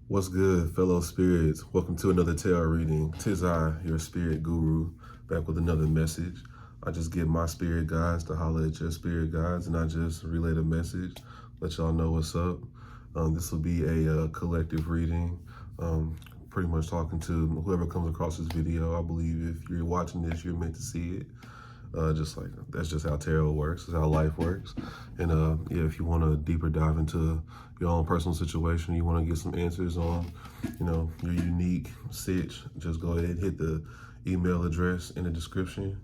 What's good, fellow spirits? Welcome to another tarot reading. Tis I, your spirit guru, back with another message. I just get my spirit guides to holler at your spirit guides, and I just relay the message, let y'all know what's up. This will be a collective reading, pretty much talking to whoever comes across this video. I believe if you're watching this, you're meant to see it. Just like that's just how tarot works, that's how life works. And yeah, if you want to deeper dive into your own personal situation, you want to get some answers on, your unique sitch, just go ahead, hit the email address in the description,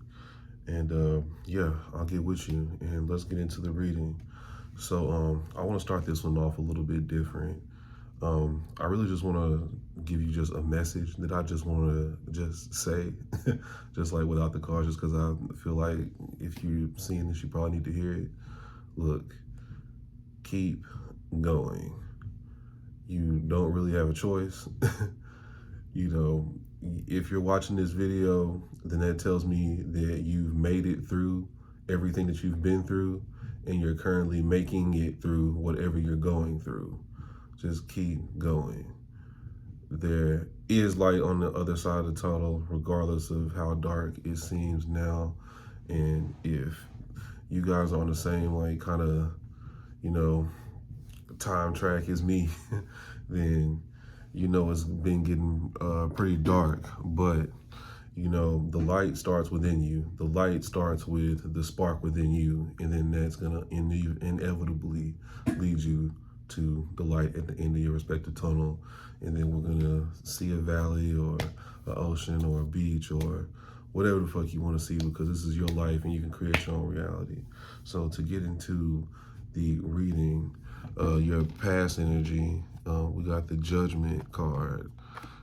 and yeah, I'll get with you and let's get into the reading. So I want to start this one off a little bit different. I really just want to give you just a message that I just want to just say, just like without the cards, just because I feel like if you're seeing this, you probably need to hear it. Look, keep going. You don't really have a choice. If you're watching this video, then that tells me that you've made it through everything that you've been through, and you're currently making it through whatever you're going through. Just keep going. There is light on the other side of the tunnel, regardless of how dark it seems now. And if you guys are on the same kind of, time track as me, then it's been getting pretty dark. But the light starts within you. The light starts with the spark within you, and then that's gonna inevitably lead you to the light at the end of your respective tunnel. And then we're gonna see a valley or an ocean or a beach or whatever the fuck you want to see, because this is your life and you can create your own reality. So to get into the reading, your past energy, we got the Judgment card.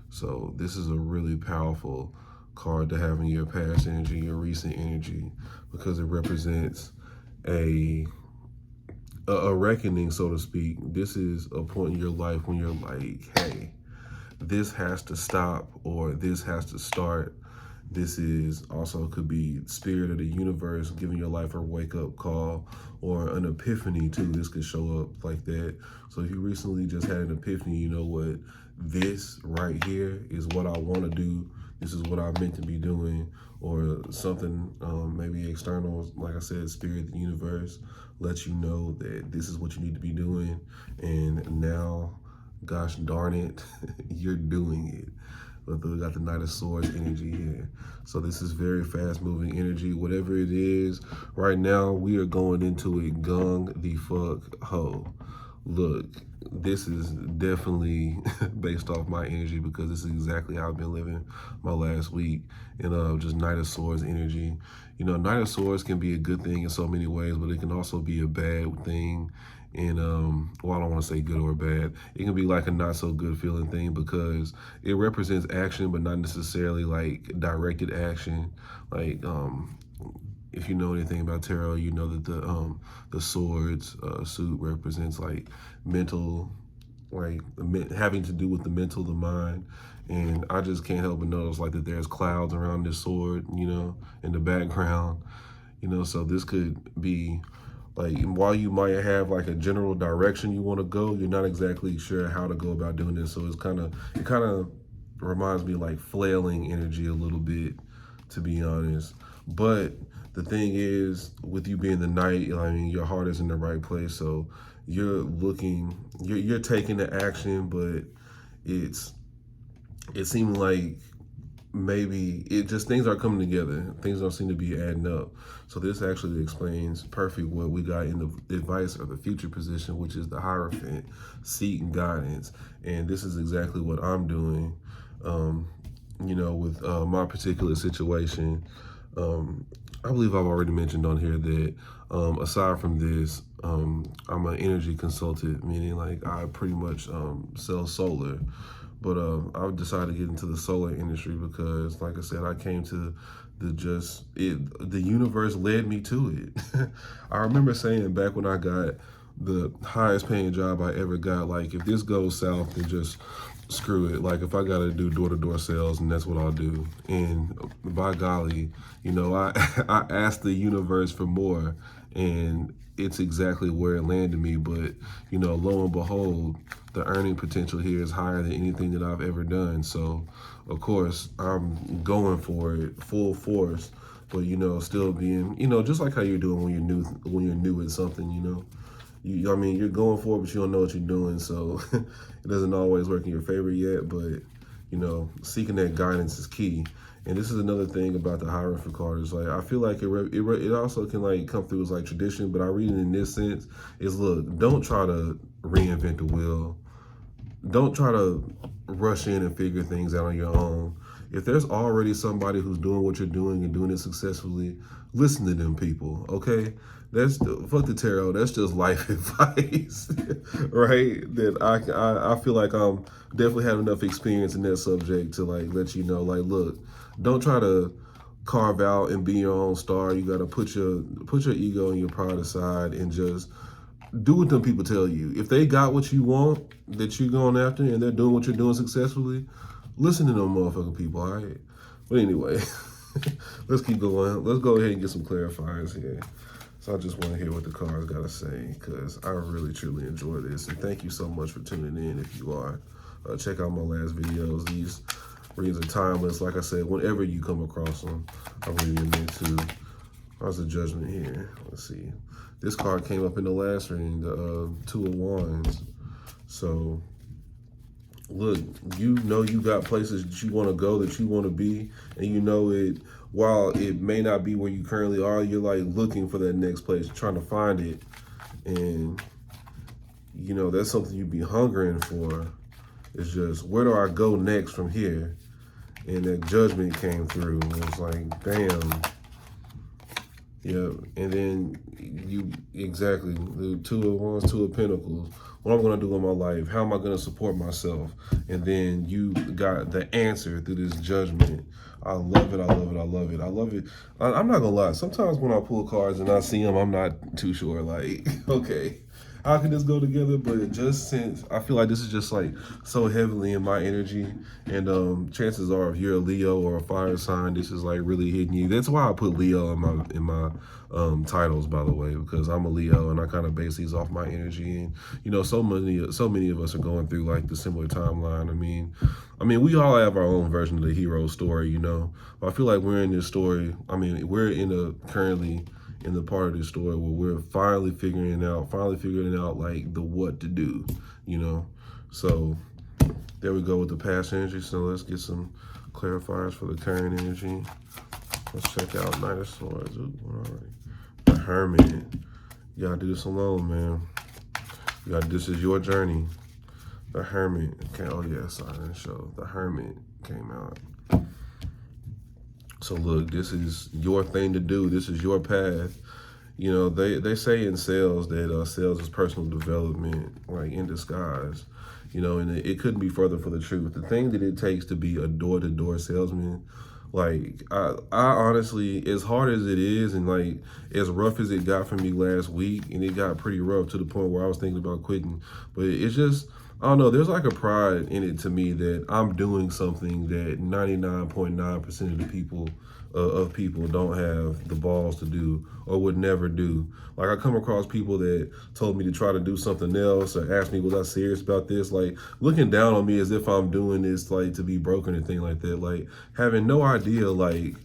So this is a really powerful card to have in your past energy, your recent energy, because it represents a reckoning, so to speak. This is a point in your life when you're like, hey, this has to stop, or this has to start. This is also could be spirit of the universe giving your life a wake-up call, or an epiphany too. This could show up like that. So if you recently just had an epiphany, you know what, this right here is what I want to do. This is what I'm meant to be doing, or something maybe external, like I said, spirit, the universe, lets you know that this is what you need to be doing. And now, gosh darn it, you're doing it. But we got the Knight of Swords energy here. So this is very fast moving energy. Whatever it is, right now we are going into it gung the fuck ho. Look, this is definitely based off my energy, because this is exactly how I've been living my last week. And just Knight of Swords energy. Knight of Swords can be a good thing in so many ways, but it can also be a bad thing. And well, I don't want to say good or bad. It can be like a not so good feeling thing, because it represents action, but not necessarily like directed action. Like if you know anything about tarot, you know that the swords suit represents like mental, like having to do with the mental, the mind. And I just can't help but notice like that there's clouds around this sword, in the background, so this could be like, while you might have like a general direction you want to go, you're not exactly sure how to go about doing this. So it kind of reminds me of like flailing energy a little bit, to be honest. But the thing is, with you being the knight, I mean, your heart is in the right place. So you're taking the action, but it seems like maybe things are coming together. Things don't seem to be adding up. So this actually explains perfect what we got in the advice or the future position, which is the Hierophant, seeking guidance. And this is exactly what I'm doing, with my particular situation. I believe I've already mentioned on here that aside from this, I'm an energy consultant, meaning like I pretty much sell solar. But I've decided to get into the solar industry because, like I said, I came to the universe led me to it. I remember saying back when I got the highest paying job I ever got, like, if this goes south, then just screw it. Like, if I got to do door-to-door sales, and that's what I'll do. And by golly, I asked the universe for more, and it's exactly where it landed me. But, you know, lo and behold, the earning potential here is higher than anything that I've ever done. So, of course, I'm going for it full force. But, you know, still being, you know, just like how you're doing when you're new at something, you know. I mean, you're going for it, but you don't know what you're doing. So it doesn't always work in your favor yet. But, you know, seeking that guidance is key. And this is another thing about the hierarchy card is like, I feel like it also can like come through as like tradition, but I read it in this sense is, look, don't try to reinvent the wheel. Don't try to rush in and figure things out on your own. If there's already somebody who's doing what you're doing and doing it successfully, listen to them people, okay? That's fuck the tarot. That's just life advice, right? That I feel like I'm definitely have enough experience in that subject to like let you know, like, look, don't try to carve out and be your own star. You got to put your ego and your pride aside and just do what them people tell you. If they got what you want that you're going after and they're doing what you're doing successfully, listen to them motherfucking people, all right? But anyway, let's keep going. Let's go ahead and get some clarifiers here. So I just want to hear what the cards got to say because I really, truly enjoy this. And thank you so much for tuning in if you are. Check out my last videos. These readings are timeless. Like I said, whenever you come across them, I really am into. How's the judgment here? Let's see. This card came up in the last reading, the Two of Wands. So, look, you know you got places that you want to go, that you want to be, and you know it, while it may not be where you currently are, you're like looking for that next place, trying to find it. And, you know, that's something you'd be hungering for. It's just, where do I go next from here? And that judgment came through. And it was like, damn. Yeah, and then exactly, the Two of Wands, Two of Pentacles. What I'm going to do in my life? How am I going to support myself? And then you got the answer through this judgment. I love it, I love it, I love it, I love it. I'm not going to lie. Sometimes when I pull cards and I see them, I'm not too sure, like, okay, how can this go together? But just since I feel like this is just like so heavily in my energy, and chances are if you're a Leo or a fire sign, this is like really hitting you. That's why I put Leo in my titles, by the way, because I'm a Leo and I kind of base these off my energy. And you know, so many of us are going through like the similar timeline. I mean, we all have our own version of the hero story, you know. But I feel like we're in this story. I mean, we're currently in the part of this story where we're finally figuring out like the what to do, you know. So there we go with the past energy. So let's get some clarifiers for the current energy. Let's check out Knight of Swords. Ooh, all right. The Hermit. You gotta do this alone, man. This is your journey. The Hermit. Okay, oh yes, I didn't show. The Hermit came out. So look, this is your thing to do. This is your path. You know, they say in sales that sales is personal development, like in disguise. You know, and it couldn't be further from the truth. The thing that it takes to be a door-to-door salesman, like I honestly, as hard as it is, and like as rough as it got for me last week, and it got pretty rough to the point where I was thinking about quitting. But it's just, I don't know, there's like a pride in it to me that I'm doing something that 99.9% of the people don't have the balls to do or would never do. Like I come across people that told me to try to do something else or asked me, was I serious about this? Like looking down on me as if I'm doing this like to be broken and thing like that. Like having no idea like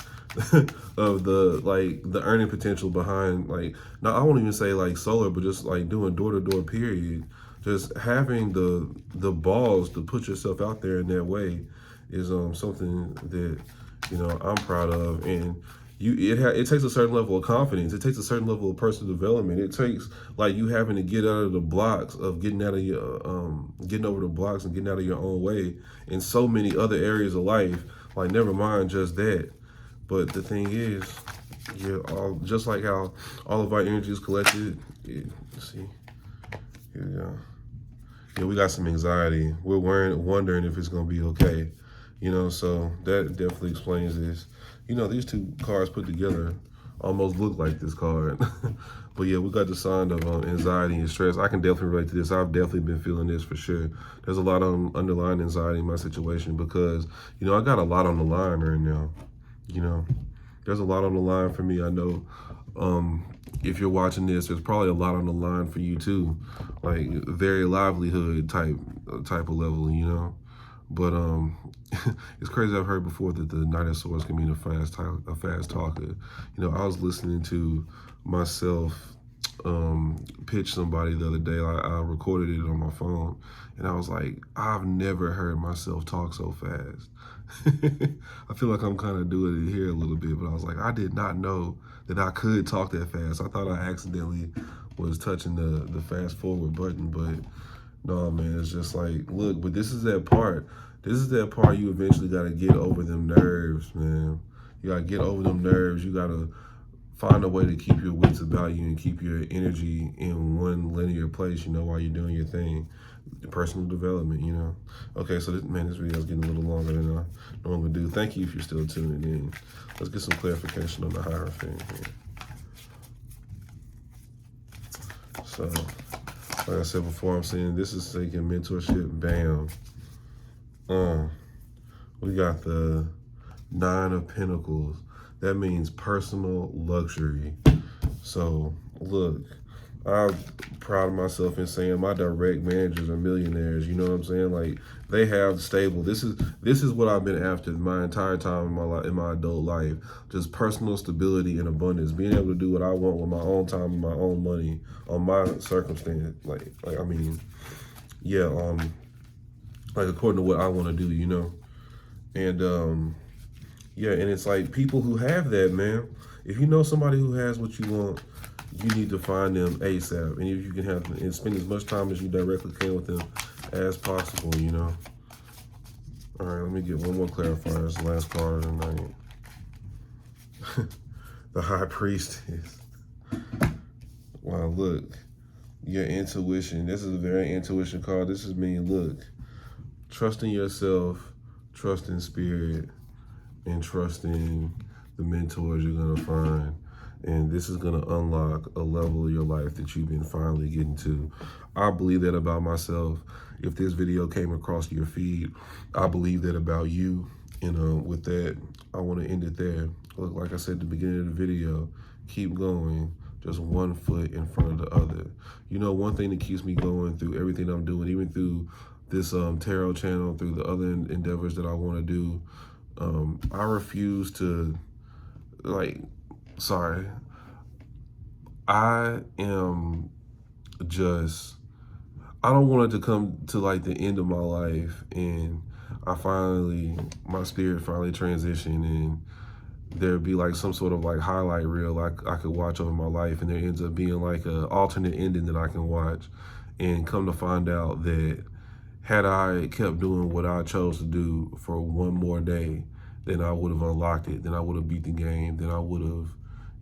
of the earning potential behind, like, now I won't even say like solar, but just like doing door-to-door period. Just having the balls to put yourself out there in that way is something that, you know, I'm proud of. And it takes a certain level of confidence. It takes a certain level of personal development. It takes like you having to get out of the blocks of getting over the blocks and getting out of your own way in so many other areas of life. Like never mind just that. But the thing is, just like how all of our energy is collected. Let's see. Here we go. Yeah, we got some anxiety. We're wondering if it's gonna be okay. You know, so that definitely explains this. You know, these two cards put together almost look like this card. But yeah, we got the sign of anxiety and stress. I can definitely relate to this. I've definitely been feeling this for sure. There's a lot of underlying anxiety in my situation because, you know, I got a lot on the line right now. You know, there's a lot on the line for me. I know if you're watching this, there's probably a lot on the line for you too, like very livelihood type of level, you know. But it's crazy. I've heard before that the Knight of Swords can mean a fast talker. You know, I was listening to myself pitch somebody the other day. I recorded it on my phone, and I was like, I've never heard myself talk so fast. I feel like I'm kind of doing it here a little bit, but I was like, I did not know that I could talk that fast. I thought I accidentally was touching the fast forward button, but no, man, it's just like, look, but this is that part. This is that part you eventually got to get over them nerves, man. You got to get over them nerves. You got to find a way to keep your wits about you and keep your energy in one linear place, you know, while you're doing your thing. Personal development, you know. Okay, so this video is getting a little longer than I normally do. Thank you if you're still tuning in. Let's get some clarification on the Hierophant here. So, like I said before, I'm saying this is taking mentorship. Bam. We got the 9 of Pentacles. That means personal luxury. So, look, I'm proud of myself in saying my direct managers are millionaires. You know what I'm saying? Like, they have stable. This is what I've been after my entire time in my adult life. Just personal stability and abundance. Being able to do what I want with my own time and my own money on my circumstance. Like I mean, yeah, like according to what I want to do, you know. And yeah, and it's like people who have that, man. If you know somebody who has what you want, you need to find them ASAP. And if you can have them and spend as much time as you directly can with them as possible, you know. All right, let me get one more clarifier. It's the last card of the night. The High Priestess. Wow, look. Your intuition. This is a very intuition card. This is me. Look. Trust in yourself, trust in spirit, and trust in the mentors you're going to find. And this is going to unlock a level of your life that you've been finally getting to. I believe that about myself. If this video came across your feed, I believe that about you. And with that, I want to end it there. Look, like I said at the beginning of the video, keep going. Just one foot in front of the other. You know, one thing that keeps me going through everything I'm doing, even through this tarot channel, through the other endeavors that I want to do, I refuse to, I am just, I don't want it to come to like the end of my life and my spirit finally transition and there'd be like some sort of like highlight reel I could watch over my life, and there ends up being like a alternate ending that I can watch, and come to find out that had I kept doing what I chose to do for one more day, then I would have unlocked it, then I would have beat the game, then I would have,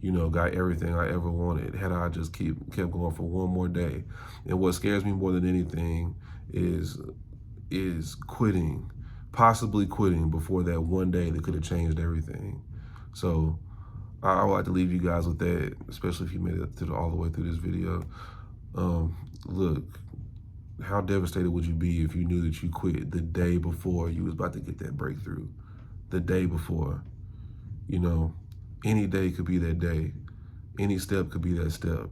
you know, got everything I ever wanted, had I just kept going for one more day. And what scares me more than anything is quitting, possibly quitting before that one day that could have changed everything. So I would like to leave you guys with that, especially if you made it all the way through this video. Look, how devastated would you be if you knew that you quit the day before you was about to get that breakthrough? The day before. You know, any day could be that day. Any step could be that step.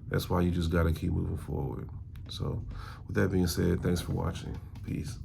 That's why you just got to keep moving forward. So with that being said, thanks for watching. Peace.